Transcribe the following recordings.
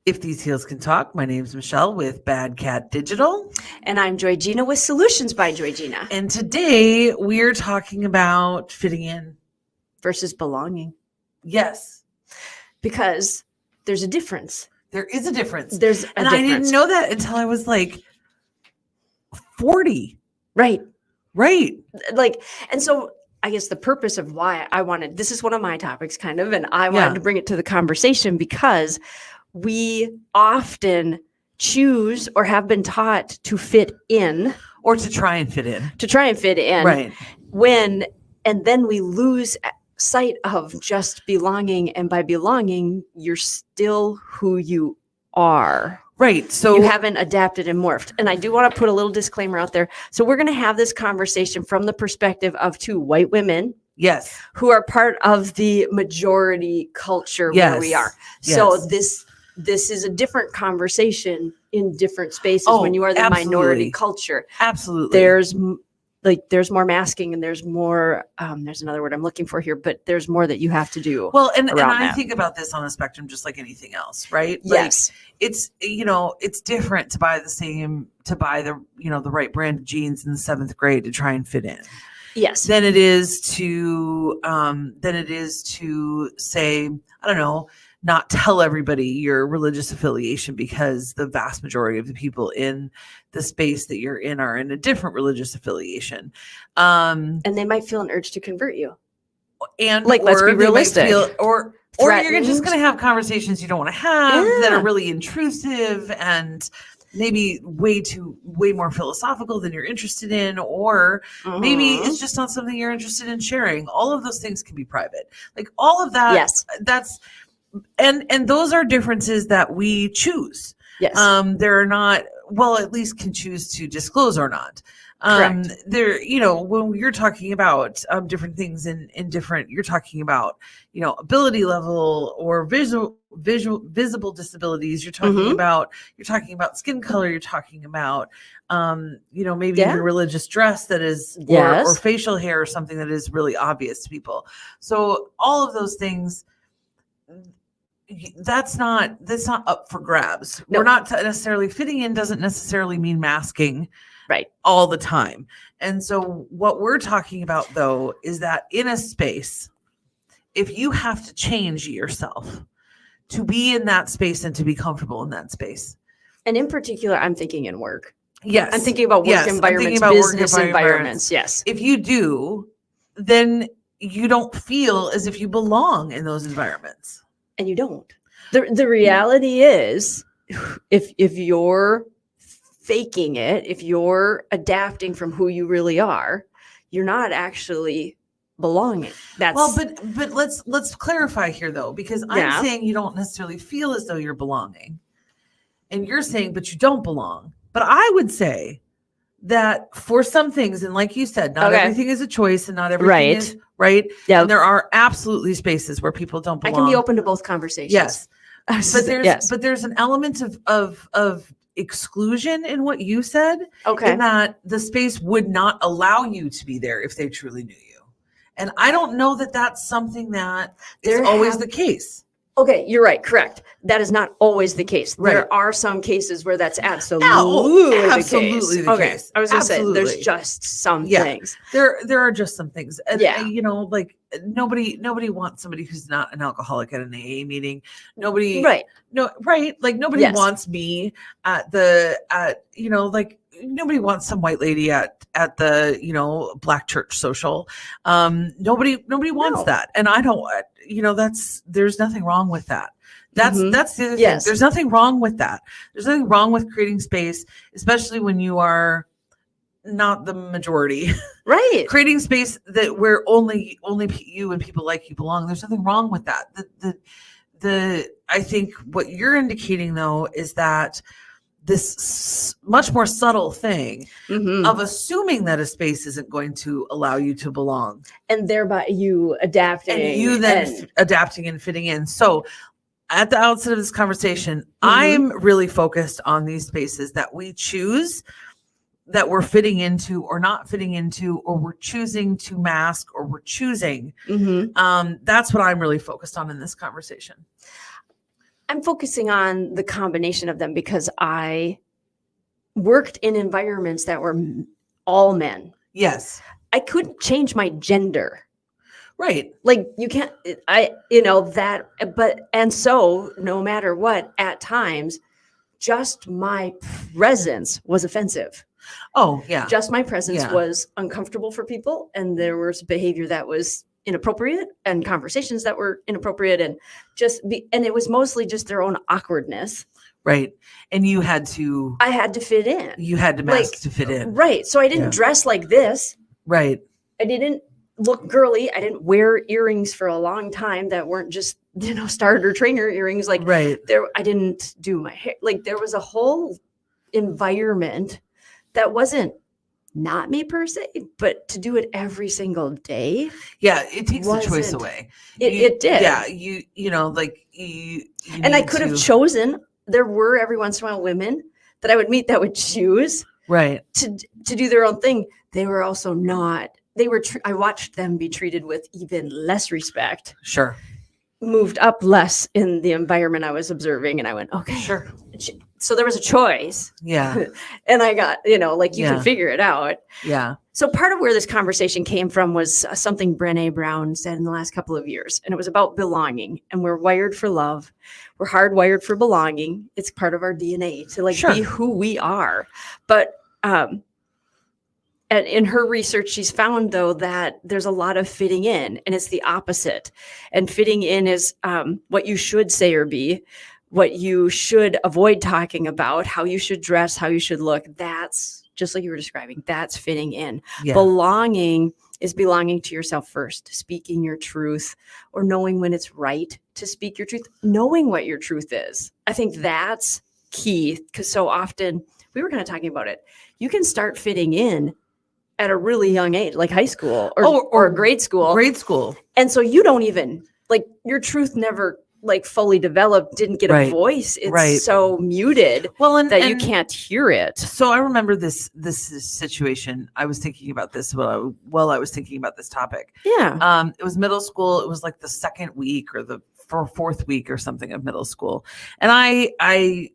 If These Heels Can Talk, my name's Michelle with Bad Cat Digital. And I'm JoyGenea with Solutions by JoyGenea. And today we're talking about fitting in Versus belonging. Yes. Because there's a difference. There is a difference. There's a difference. I didn't know that until I was like 40. Right. And so I guess the purpose of why this is one of my topics kind of, and I wanted to bring it to the conversation because we often choose or have been taught to fit in. Or to try and fit in. Right. And then we lose sight of just belonging. And by belonging, you're still who you are. Right. So you haven't adapted and morphed. And I do want to put a little disclaimer out there. So we're going to have this conversation from the perspective of two white women. Yes. Who are part of the majority culture where we are. Yes. So this is a different conversation in different spaces when you are the minority culture. Absolutely. There's more masking and there's more, there's another word I'm looking for here, but there's more that you have to do. Well, and I think about this on a spectrum, just like anything else, right? Yes. It's different to buy the right brand of jeans in the 7th grade to try and fit in. Yes. Than it is to say, I don't know, not tell everybody your religious affiliation because the vast majority of the people in the space that you're in are in a different religious affiliation. And they might feel an urge to convert you. And let's be realistic. Or you're just going to have conversations you don't want to have that are really intrusive and maybe way more philosophical than you're interested in, or maybe it's just not something you're interested in sharing. All of those things can be private. Like all of that. Yes. And those are differences that we choose. Yes. They're not, at least can choose to disclose or not. Correct. When you're talking about different things in different, you're talking about, ability level or visible disabilities. You're talking about skin color. You're talking about, maybe even religious dress that is, or facial hair or something that is really obvious to people. So all of those things, that's not up for grabs. No. We're not necessarily fitting in doesn't necessarily mean masking all the time. And so what we're talking about though is that in a space, if you have to change yourself to be in that space and to be comfortable in that space. And in particular, I'm thinking in work. Yes. I'm thinking about work environments, business environments. Yes. If you do, then you don't feel as if you belong in those environments. And you don't. The reality is, if you're faking it, if you're adapting from who you really are, you're not actually belonging. That's but let's clarify here though, because I'm saying you don't necessarily feel as though you're belonging, and you're saying but you don't belong. But I would say that for some things, and like you said, not everything is a choice, and not everything is right. Yeah. And there are absolutely spaces where people don't belong. I can be open to both conversations. Yes. But there's an element of exclusion in what you said. Okay. In that the space would not allow you to be there if they truly knew you. And I don't know that that's something that is always the case. Okay, you're right. Correct. That is not always the case. Right. There are some cases where that's absolutely the case. I was going to say there's just some things. There are just some things. And like nobody wants somebody who's not an alcoholic at an AA meeting. Nobody Like nobody wants me nobody wants some white lady at the black church social. Nobody wants that. And I don't there's nothing wrong with that. That's the other thing. There's nothing wrong with that. There's nothing wrong with creating space, especially when you are not the majority. Right. Creating space that where only you and people like you belong. There's nothing wrong with that. I think what you're indicating though is that this much more subtle thing of assuming that a space isn't going to allow you to belong, and thereby you adapting, and you then adapting and fitting in. So at the outset of this conversation, I'm really focused on these spaces that we choose, that we're fitting into or not fitting into, or we're choosing to mask, or we're choosing. That's what I'm really focused on in this conversation. I'm focusing on the combination of them because I worked in environments that were all men. Yes. I couldn't change my gender. Right. Like you can't, and so no matter what, at times, just my presence was offensive. Oh, yeah. Just my presence Yeah. was uncomfortable for people. And there was behavior that was inappropriate and conversations that were inappropriate and and it was mostly just their own awkwardness. Right. And I had to fit in. You had to mask to fit in. Right. So I didn't dress like this. Right. I didn't look girly. I didn't wear earrings for a long time that weren't just, starter trainer earrings. Like I didn't do my hair. Like there was a whole environment that wasn't not me per se, but to do it every single day. Yeah. It takes the choice away. It did. Yeah. And I could have chosen. There were every once in a while women that I would meet that would choose to do their own thing. They were also not, I watched them be treated with even less respect. Sure. Moved up less in the environment I was observing. And I went, okay. Sure. So there was a choice. Yeah. And I got, you can figure it out. Yeah. So part of where this conversation came from was something Brené Brown said in the last couple of years. And it was about belonging. And we're wired for love. We're hardwired for belonging. It's part of our DNA to be who we are. But and in her research, she's found, though, that there's a lot of fitting in, and it's the opposite. And fitting in is what you should say or be, what you should avoid talking about, how you should dress, how you should look. That's just like you were describing. That's fitting in. Yeah. Belonging is belonging to yourself first, speaking your truth, or knowing when it's right to speak your truth, knowing what your truth is. I think that's key, because so often, we were kind of talking about it, you can start fitting in at a really young age, like high school or grade school. Grade school. And so you don't even, your truth never fully developed, didn't get a voice. It's so muted that you can't hear it. So I remember this situation. I was thinking about this while I was thinking about this topic. Yeah. It was middle school. It was the second week or the fourth week or something of middle school. And I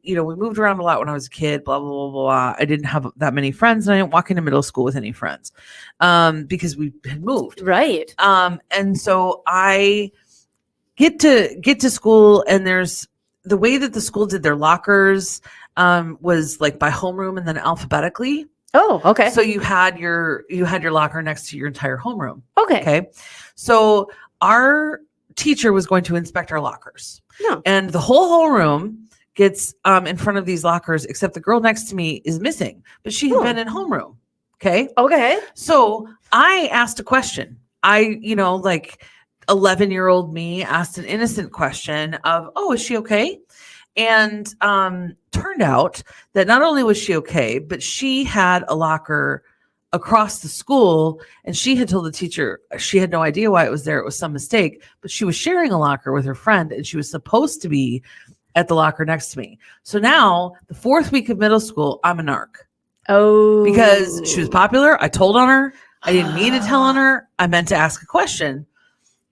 we moved around a lot when I was a kid, blah, blah, blah, blah. I didn't have that many friends, and I didn't walk into middle school with any friends because we had moved. Right. And so I get to school, and there's the way that the school did their lockers was by homeroom and then alphabetically. Oh, okay. So you had your locker next to your entire homeroom. Okay. Okay. So our teacher was going to inspect our lockers. No. And the whole room gets in front of these lockers, except the girl next to me is missing, but she had been in homeroom. Okay. Okay. So I asked a question. 11-year-old me asked an innocent question of, oh, is she okay? And turned out that not only was she okay, but she had a locker across the school, and she had told the teacher she had no idea why it was there. It was some mistake, but she was sharing a locker with her friend, and she was supposed to be at the locker next to me. So now the fourth week of middle school, I'm a narc. Oh, because she was popular. I told on her. I didn't mean to tell on her. I meant to ask a question,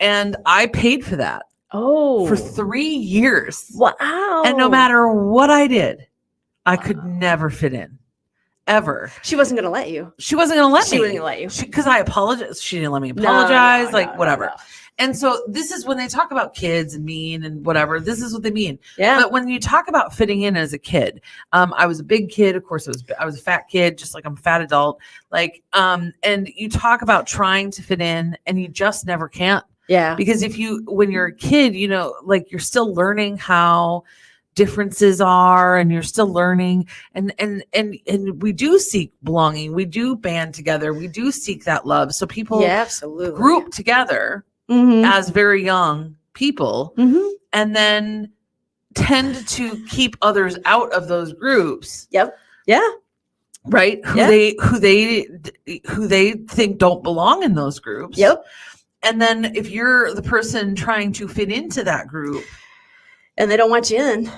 and I paid for that. Oh, for 3 years. Wow. And no matter what I did, I could never fit in. Ever. She wasn't going to let you. She wasn't going to let me. She wasn't going to let you. Because I apologized. She didn't let me apologize. No, whatever. No. And so this is when they talk about kids and mean and whatever. This is what they mean. Yeah. But when you talk about fitting in as a kid, I was a big kid. Of course, I was a fat kid, just like I'm a fat adult. And you talk about trying to fit in, and you just never can. Yeah. Because when you're a kid, you're still learning how differences are, and you're still learning, and we do seek belonging. We do band together. We do seek that love. So people absolutely group together as very young people, and then tend to keep others out of those groups. Yep. Yeah. Right. Who they think don't belong in those groups. Yep. And then if you're the person trying to fit into that group, and they don't want you in.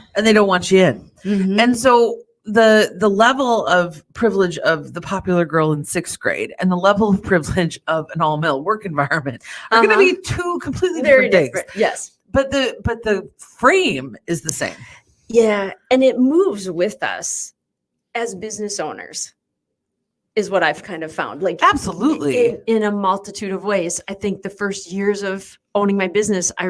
And so the level of privilege of the popular girl in 6th grade and the level of privilege of an all-male work environment are going to be two completely different things. Yes. but the frame is the same. Yeah. And it moves with us as business owners, is what I've kind of found. Like, Absolutely. in a multitude of ways. I think the first years of owning my business, I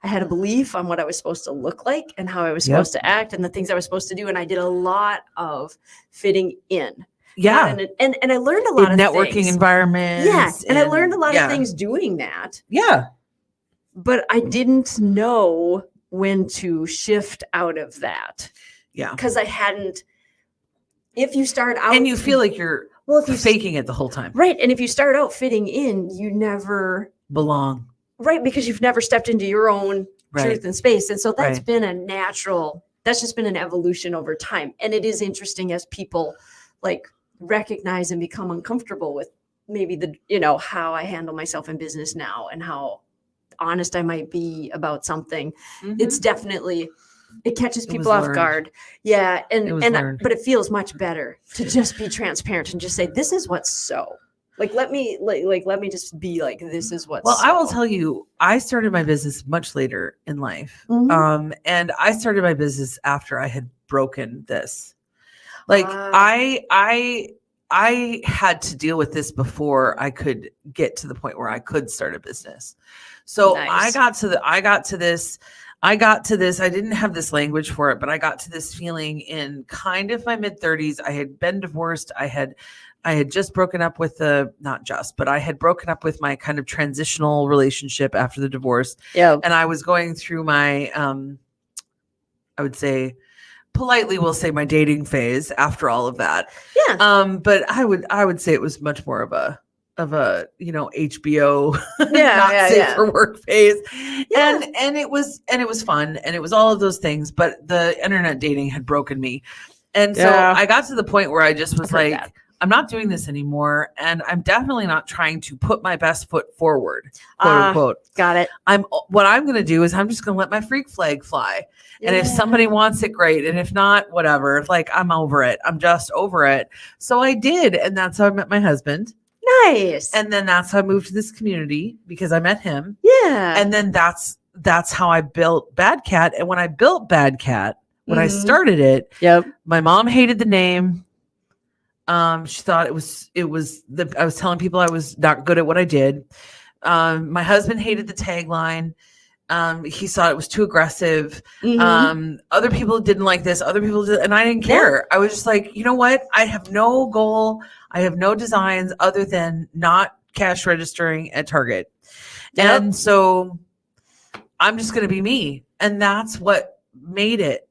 had a belief on what I was supposed to look like and how I was supposed to act and the things I was supposed to do. And I did a lot of fitting in. Yeah. And I learned a lot of networking things. environments. Yeah. And I learned a lot of things doing that. Yeah. But I didn't know when to shift out of that. Yeah. Because I hadn't. If you start out and you feel like you're faking it the whole time. Right. And if you start out fitting in, you never belong. Right. Because you've never stepped into your own truth and space. And so that's been that's just been an evolution over time. And it is interesting as people like recognize and become uncomfortable with maybe how I handle myself in business now and how honest I might be about something. Mm-hmm. It's definitely, it catches people off guard. Yeah. But it feels much better to just be transparent and just say, this is what's so. Let me just be like, this is what's I will tell you, I started my business much later in life. Mm-hmm. And I started my business after I had broken this. I had to deal with this before I could get to the point where I could start a business. So nice. I got to this. I didn't have this language for it, but I got to this feeling in kind of my mid 30s. I had been divorced. I had just broken up with I had broken up with my kind of transitional relationship after the divorce. Yeah. And I was going through my, I would say, politely we'll say my dating phase after all of that. Yeah. But I would say it was much more of a HBO not safe for work phase. Yeah. And it was fun and it was all of those things, but the internet dating had broken me. And so I got to the point where I just was like, I'm not doing this anymore. And I'm definitely not trying to put my best foot forward, quote unquote. Got it. What I'm going to do is I'm just going to let my freak flag fly. Yeah. And if somebody wants it, great. And if not, whatever. I'm over it. I'm just over it. So I did. And that's how I met my husband. Nice. And then that's how I moved to this community because I met him. Yeah. And then that's how I built Bad Cat. And when I built Bad Cat, when I started it, my mom hated the name. She thought I was telling people I was not good at what I did. My husband hated the tagline. He thought it was too aggressive. Mm-hmm. Other people didn't like this. Other people did, and I didn't care. I was just like, you know what? I have no goal. I have no designs other than not cash registering at Target. Yep. And so I'm just going to be me. And that's what made it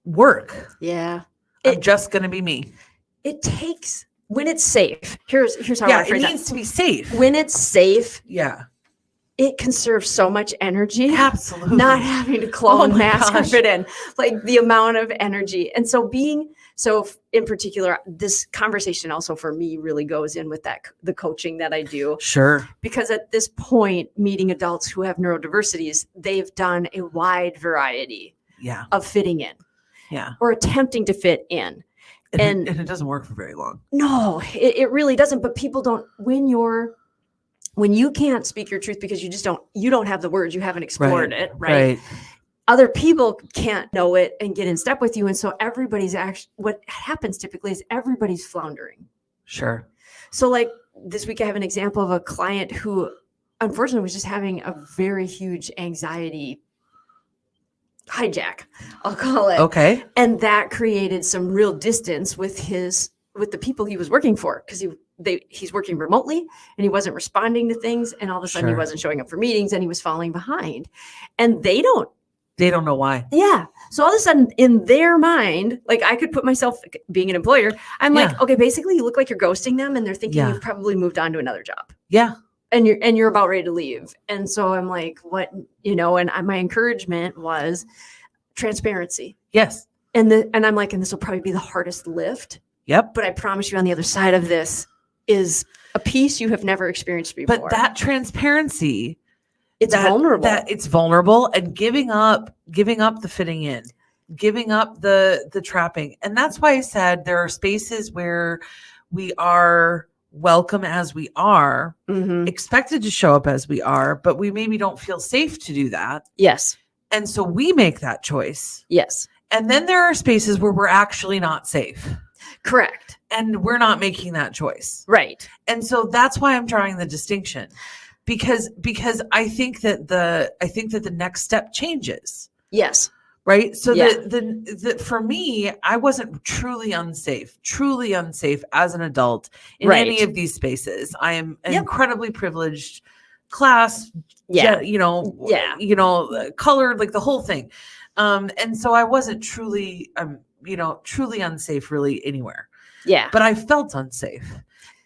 work. Yeah. I'm just going to be me. It takes, when it's safe, here's how I phrase it needs to be safe. When it's safe. Yeah. It conserves so much energy. Absolutely. Not having to clone mask or fit in, the amount of energy. And so in particular, this conversation also for me really goes in with the coaching that I do. Sure. Because at this point, meeting adults who have neurodiversities, they've done a wide variety of fitting in. Yeah. Or attempting to fit in. And it doesn't work for very long. No, it really doesn't. But people don't, when you can't speak your truth because you don't have the words, you haven't explored it, right? Other people can't know it and get in step with you. And so what happens typically is everybody's floundering. Sure. So this week I have an example of a client who unfortunately was just having a very huge anxiety hijack, I'll call it. Okay. And that created some real distance with the people he was working for because he's working remotely and he wasn't responding to things. And all of a sudden he wasn't showing up for meetings and he was falling behind. And they don't know why. Yeah. So all of a sudden in their mind, I could put myself being an employer, I'm like, okay, basically you look like you're ghosting them and they're thinking you've probably moved on to another job. Yeah. And you're about ready to leave. And so I'm like, what, and my encouragement was transparency. Yes. And I'm like, and this will probably be the hardest lift. Yep. But I promise you on the other side of this is a piece you have never experienced before. But that transparency, it's vulnerable. It's vulnerable and giving up the fitting in, giving up the trapping. And that's why I said there are spaces where we are welcome as we are, Mm-hmm. expected to show up as we are, but we maybe don't feel safe to do that. Yes. And so we make that choice. Yes. And then there are spaces where we're actually not safe. Correct. And we're not making that choice. Right. And so that's why I'm drawing the distinction. Because I think that the next step changes. Yes. Right. So Yeah. the for me, I wasn't truly unsafe as an adult in Right. any of these spaces. I am Yep. incredibly privileged, class, Yeah. colored, like the whole thing. And so I wasn't truly unsafe really anywhere, Yeah. but I felt unsafe.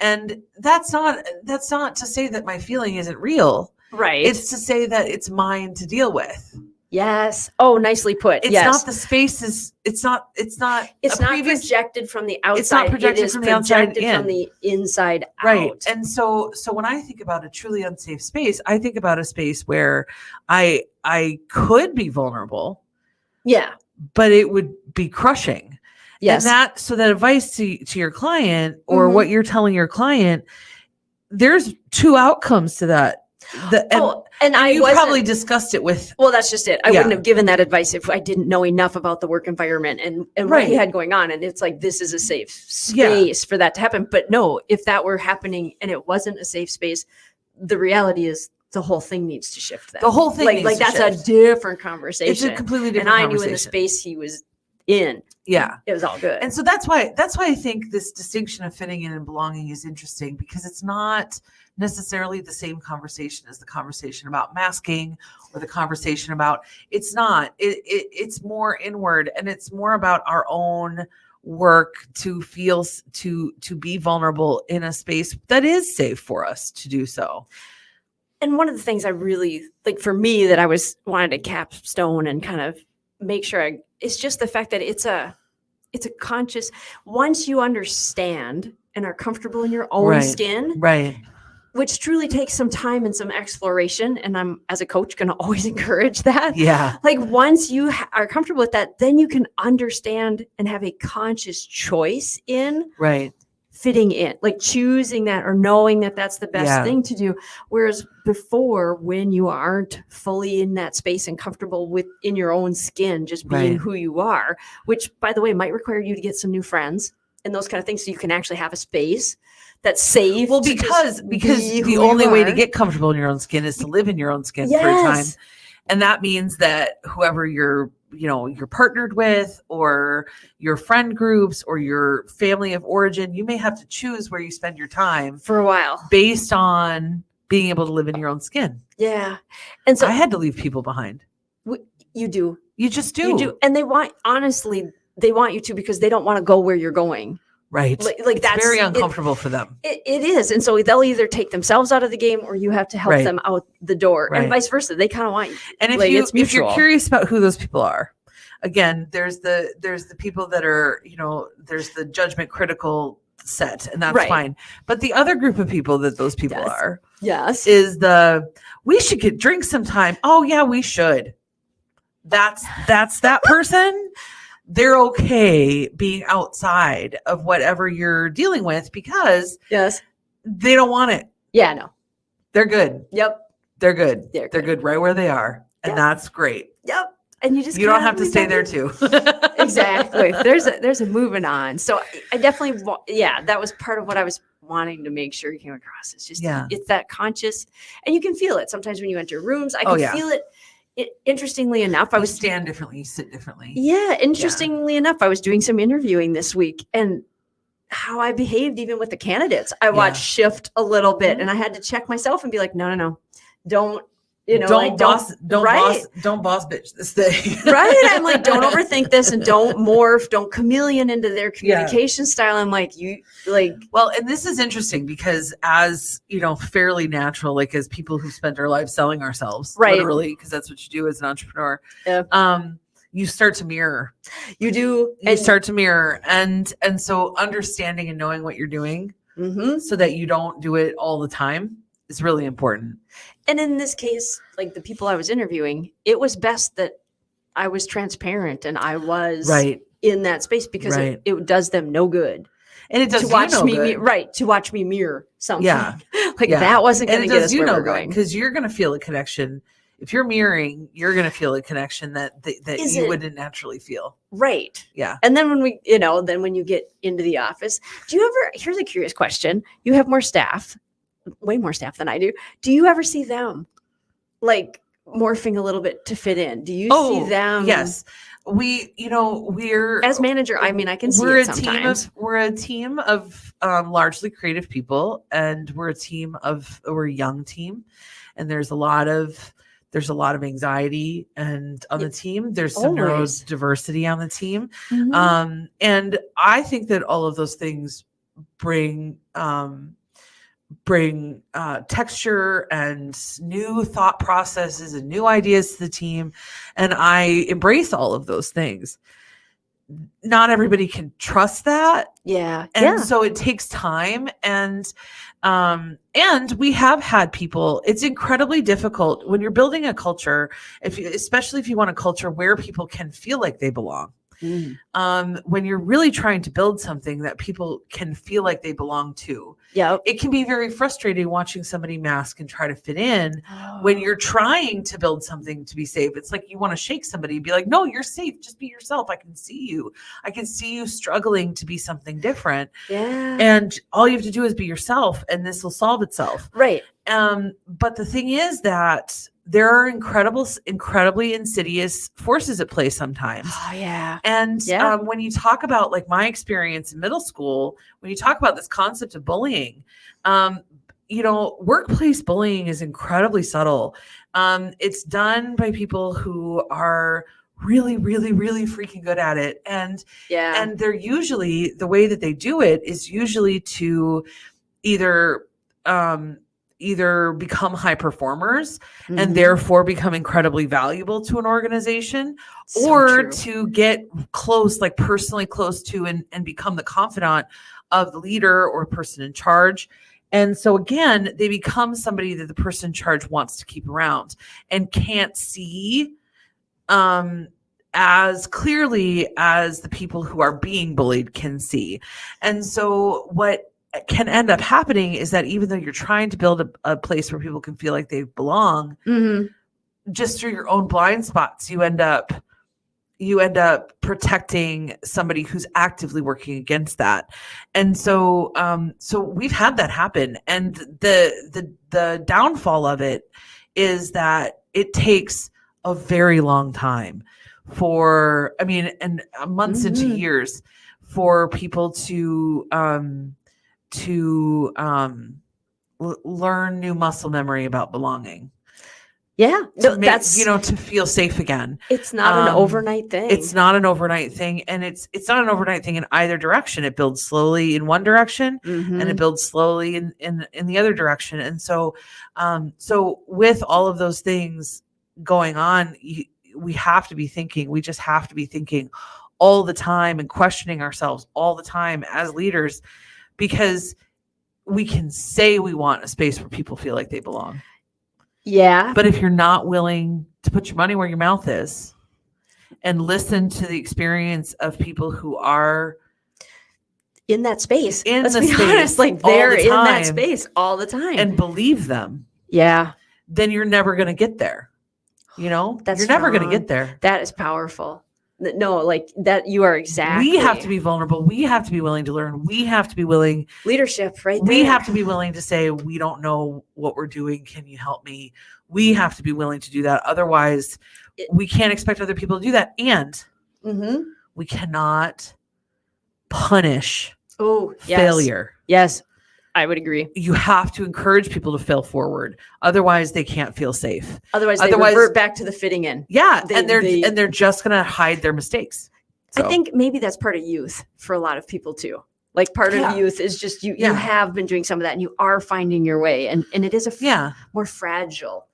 And that's not to say that my feeling isn't real. Right. It's to say that it's mine to deal with. Yes. Oh, nicely put. It's yes. not the spaces. It's not projected from the outside. It's not projected from the outside projected from in. the inside Right. out. And so when I think about a truly unsafe space, I think about a space where I could be vulnerable, Yeah. but it would be crushing. Yes. And that advice to your client, or what you're telling your client, there's two outcomes to that. And you probably discussed it with. Well, that's just it. I wouldn't have given that advice if I didn't know enough about the work environment and what he had going on. And it's like, this is a safe space for that to happen. But no, if that were happening and it wasn't a safe space, the reality is the whole thing needs to shift. Then the whole thing, like that's shift. a different conversation. It's a completely different. And I knew in the space he was in. Yeah, it was all good. And so that's why I think this distinction of fitting in and belonging is interesting, because it's not necessarily the same conversation as the conversation about masking or the conversation about it's more inward, and it's more about our own work to feel to be vulnerable in a space that is safe for us to do so. And one of the things I really like for me that I wanted to capstone and kind of make sure it's just the fact that it's a conscious, once you understand and are comfortable in your own skin, right, which truly takes some time and some exploration. And I'm, as a coach, going to always encourage that. Yeah. Like once you are comfortable with that, then you can understand and have a conscious choice in fitting in, like choosing that or knowing that that's the best thing to do. Whereas before, when you aren't fully in that space and comfortable within your own skin, just being who you are, which by the way, might require you to get some new friends and those kind of things. So you can actually have a space that's safe. Well, because the only way to get comfortable in your own skin is to live in your own skin for a time. And that means that whoever you're partnered with, or your friend groups, or your family of origin, you may have to choose where you spend your time for a while based on being able to live in your own skin. Yeah. And so I had to leave people behind. You do. You just do. You do. And they want you to, because they don't want to go where you're going. Right. Like that's very uncomfortable for them. It is. And so they'll either take themselves out of the game, or you have to help them out the door, and vice versa. They kind of want you. And if you're curious about who those people are, again, there's the people that are, there's the judgment critical set, and that's fine. But the other group of people that those people are, is we should get drinks sometime. Oh yeah, we should. That's that person. They're okay being outside of whatever you're dealing with, because they don't want it. Yeah, no. They're good. Yep. They're good. They're good right where they are. And that's great. Yep. And you don't have to stay there too. Exactly. There's a moving on. So I definitely, that was part of what I was wanting to make sure you came across. It's just, it's that conscious, and you can feel it sometimes when you enter rooms. I can feel it. Interestingly enough, I was stand differently, you sit differently. Yeah. Interestingly enough, I was doing some interviewing this week, and how I behaved even with the candidates, I watched shift a little bit, and I had to check myself and be like, no, don't boss bitch this thing. Right. I'm like, don't overthink this, and don't morph, don't chameleon into their communication style. I'm like, well, and this is interesting because as, fairly natural, like as people who spent our lives selling ourselves, literally, because that's what you do as an entrepreneur. You start to mirror. You do. You start to mirror. And so understanding and knowing what you're doing so that you don't do it all the time is really important. And in this case, like the people I was interviewing, it was best that I was transparent and I was in that space, because it does them no good And it does to you watch no me, good. right. To watch me mirror something. Yeah. Like Yeah. that wasn't And going it to get does us you where no we're good going. because you're going to feel a connection. If you're mirroring, you're going to feel a connection that Is you it- wouldn't naturally feel. Right. Yeah. And then then when you get into the office, here's a curious question. You have more staff, way more staff than I do. Do you ever see them like morphing a little bit to fit in? Do you see them? Yes. We're As manager, I mean, I can see it sometimes. We're a team of largely creative people, and we're a young team, and there's a lot of anxiety and on the team. There's some Always. neurodiversity on the team. Mhm. And I think that all of those things bring texture and new thought processes and new ideas to the team. And I embrace all of those things. Not everybody can trust that. Yeah. And so it takes time. And we have had people, it's incredibly difficult when you're building a culture, especially if you want a culture where people can feel like they belong. When you're really trying to build something that people can feel like they belong to, it can be very frustrating watching somebody mask and try to fit in when you're trying to build something to be safe. It's like you want to shake somebody and be like, no, you're safe. Just be yourself. I can see you struggling to be something different. Yeah. And all you have to do is be yourself, and this will solve itself. Right. But the thing is that there are incredibly insidious forces at play sometimes. Oh, yeah. And when you talk about like my experience in middle school, when you talk about this concept of bullying, workplace bullying is incredibly subtle. It's done by people who are really, really, really freaking good at it. And they're usually, the way that they do it is usually to either become high performers and therefore become incredibly valuable to an organization, or to get close, like personally close to and become the confidant of the leader or person in charge. And so again, they become somebody that the person in charge wants to keep around and can't see as clearly as the people who are being bullied can see. And so what can end up happening is that even though you're trying to build a place where people can feel like they belong, just through your own blind spots, you end up protecting somebody who's actively working against that. And so we've had that happen. And the downfall of it is that it takes a very long time and months into years for people to learn new muscle memory about belonging. Yeah. To feel safe again. It's not an overnight thing. It's not an overnight thing. And it's not an overnight thing in either direction. It builds slowly in one direction and it builds slowly in the other direction. And so with all of those things going on, we have to be thinking, we just have to be thinking all the time and questioning ourselves all the time as leaders, because we can say we want a space where people feel like they belong. Yeah. But if you're not willing to put your money where your mouth is and listen to the experience of people who are in that space, let's be honest, like they're in that space all the time, and believe them, then you're never going to get there. You're never going to get there. That is powerful. No, like that, you are exactly. We have to be vulnerable. We have to be willing to learn. We have to be willing. Leadership, right there. We have to be willing to say, we don't know what we're doing. Can you help me? We have to be willing to do that. Otherwise, we can't expect other people to do that. And we cannot punish failure. Yes, I would agree. You have to encourage people to fail forward. Otherwise, they can't feel safe. Otherwise, they revert back to the fitting in. Yeah, and they're just going to hide their mistakes. So. I think maybe that's part of youth for a lot of people too. Like part of youth is just you have been doing some of that and you are finding your way. And it is a more fragile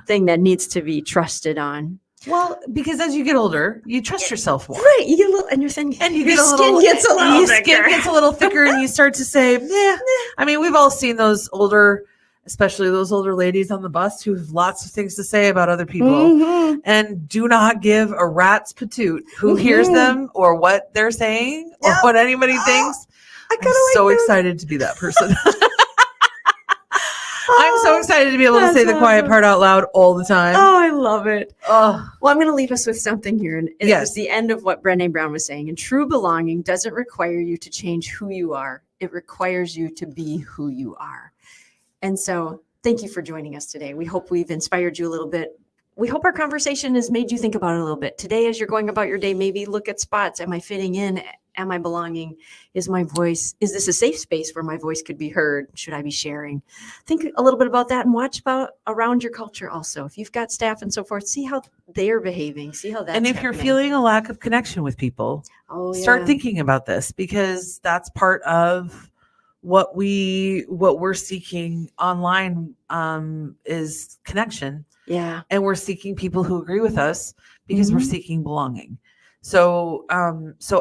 thing that needs to be trusted on. Well, because as you get older, you trust yourself more. Right. You get a little, and you're saying, and your skin gets a little thicker and you start to say, I mean, we've all seen those older, especially those older ladies on the bus who have lots of things to say about other people and do not give a rat's patoot who hears them or what they're saying or what anybody thinks. I'm so excited to be that person. I'm so excited to be able to say the quiet part out loud all the time. Oh, I love it. Oh, Well, I'm going to leave us with something here. And it Yes. was the end of what Brené Brown was saying. And true belonging doesn't require you to change who you are. It requires you to be who you are. And so thank you for joining us today. We hope we've inspired you a little bit. We hope our conversation has made you think about it a little bit. Today, as you're going about your day, maybe look at spots. Am I fitting in? Am I belonging? Is my voice, is this a safe space where my voice could be heard? Should I be sharing? Think a little bit about that and watch about around your culture also. If you've got staff and so forth, see how they're behaving. See how that's and if you're happening. feeling a lack of connection with people, start thinking about this, because that's part of what we're seeking online is connection. Yeah. And we're seeking people who agree with us because we're seeking belonging. So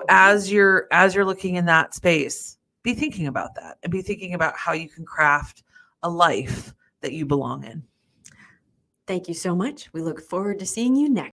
as you're looking in that space, be thinking about that and be thinking about how you can craft a life that you belong in. Thank you so much. We look forward to seeing you next.